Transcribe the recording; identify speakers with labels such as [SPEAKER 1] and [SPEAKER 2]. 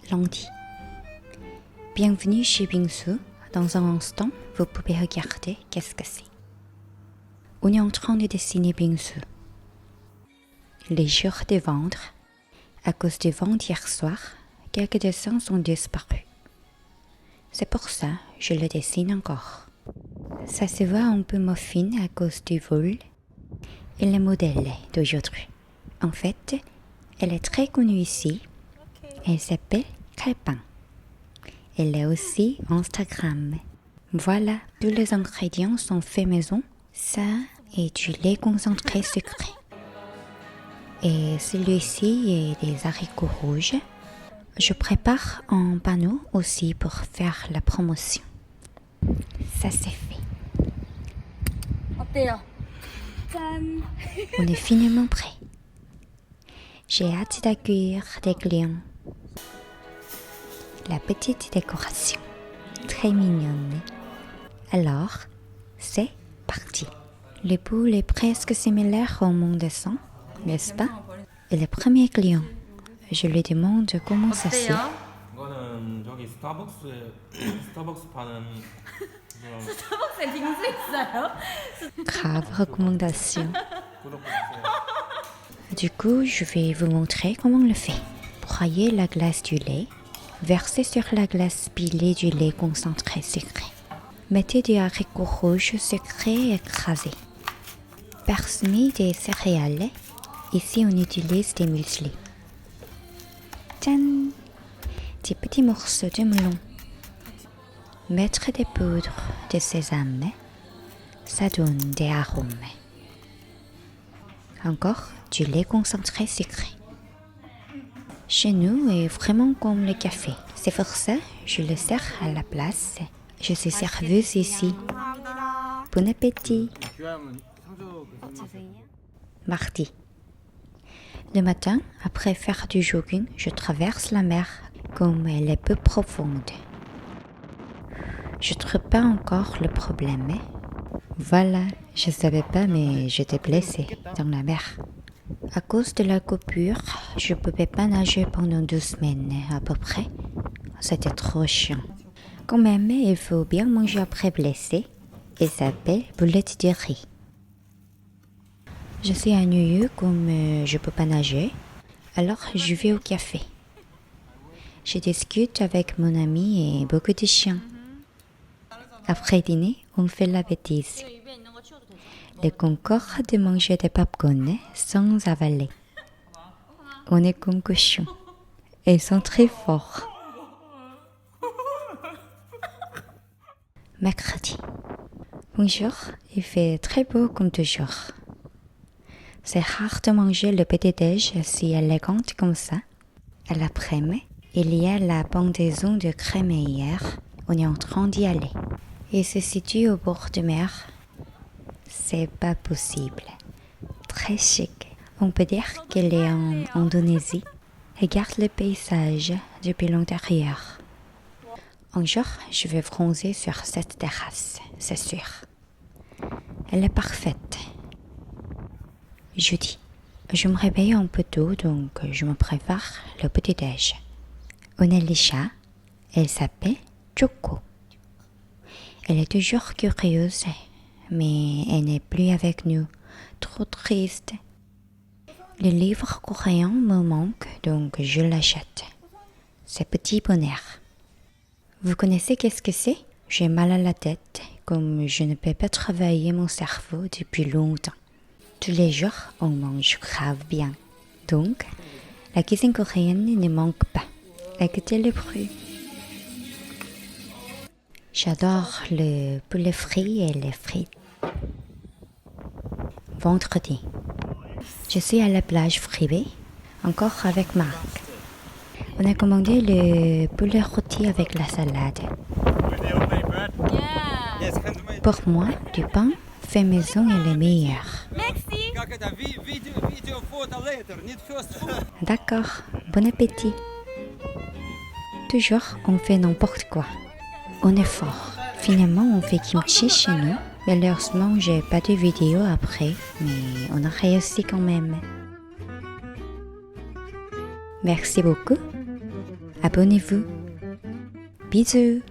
[SPEAKER 1] Lundi. Bienvenue chez Bingsu. Dans un instant, vous pouvez regarder qu'est-ce que c'est. On est en train de dessiner Bingsu. Les jours de vendre. À cause du vent d'hier soir, quelques dessins sont disparus. C'est pour ça que je le dessine encore. Ça se voit un peu muffin à cause du vol et le modèle d'aujourd'hui. En fait, elle est très connue ici. Elle s'appelle Crépin. Elle est aussi Instagram. Voilà, tous les ingrédients sont faits maison. Ça est du lait concentré sucré. Et celui-ci est des haricots rouges. Je prépare un panneau aussi pour faire la promotion. Ça c'est fait. On est finalement prêt. J'ai hâte d'accueillir des clients. La petite décoration, très mignonne. Alors, c'est parti. Le boule est presque similaire au mon dessin, n'est-ce pas? Et le premier client, je lui demande comment ça c'est.
[SPEAKER 2] 이거는 저기 스타벅스 파는
[SPEAKER 3] 스타벅스에 빙수 있어요?
[SPEAKER 1] Grave recommandation.
[SPEAKER 2] 구독해주세요.
[SPEAKER 1] Du coup, je vais vous montrer comment on le fait. Broyer la glace du lait. Versez sur la glace pilée du lait concentré sucré. Mettez des haricots rouges sucrés écrasés. Parsemez des céréales. Ici, on utilise des muesli. Tchan! Des petits morceaux de melon. Mettre des poudres de sésame. Ça donne des arômes. Encore du lait concentré sucré. Chez nous, est vraiment comme le café. C'est pour ça que je le sers à la place. Je suis serveuse ici. Bon appétit. Mardi. Le matin, après faire du jogging, je traverse la mer comme elle est peu profonde. Je ne trouve pas encore le problème. Voilà, je ne savais pas, mais j'étais blessée dans la mer. À cause de la coupure, je ne pouvais pas nager pendant 2 semaines à peu près. C'était trop chiant. Quand même, il faut bien manger après blessé. Il s'appelle boulette de riz. Je suis ennuyeux comme je ne peux pas nager. Alors, je vais au café. Je discute avec mon ami et beaucoup de chiens. Après dîner, on fait la bêtise. Le concours de manger des popcorn sans avaler. On est comme cochons. Ils sont très forts. Mercredi. Bonjour, il fait très beau comme toujours. C'est rare de manger le petit-déj si élégante comme ça. À l'après-midi, il y a la pendaison de crémaillère. On est en train d'y aller. Il se situe au bord de mer. C'est pas possible. Très chic. On peut dire qu'elle est en Indonésie. Regarde le paysage depuis l'intérieur. Un jour, je vais bronzer sur cette terrasse, c'est sûr. Elle est parfaite. Jeudi. Je me réveille un peu tôt, donc je me prépare le petit-déj. On a les chats. Elle s'appelle Choco. Elle est toujours curieuse, mais elle n'est plus avec nous. Trop triste. Le livre coréen me manque, donc je l'achète. C'est petit bonheur. Vous connaissez qu'est-ce que c'est? J'ai mal à la tête, comme je ne peux pas travailler mon cerveau depuis longtemps. Tous les jours, on mange grave bien. Donc, la cuisine coréenne ne manque pas. Écoutez le bruit. J'adore le poulet frit et les frites. Vendredi. Je suis à la plage privée, encore avec Marc. On a commandé le poulet rôti avec la salade. Pour moi, du pain fait maison est le meilleur. D'accord, Bon appétit. Toujours, on fait n'importe quoi. On est fort. Finalement, on fait kimchi chez nous. Malheureusement, j'ai pas de vidéo après, mais on a réussi quand même. Merci beaucoup. Abonnez-vous. Bisous.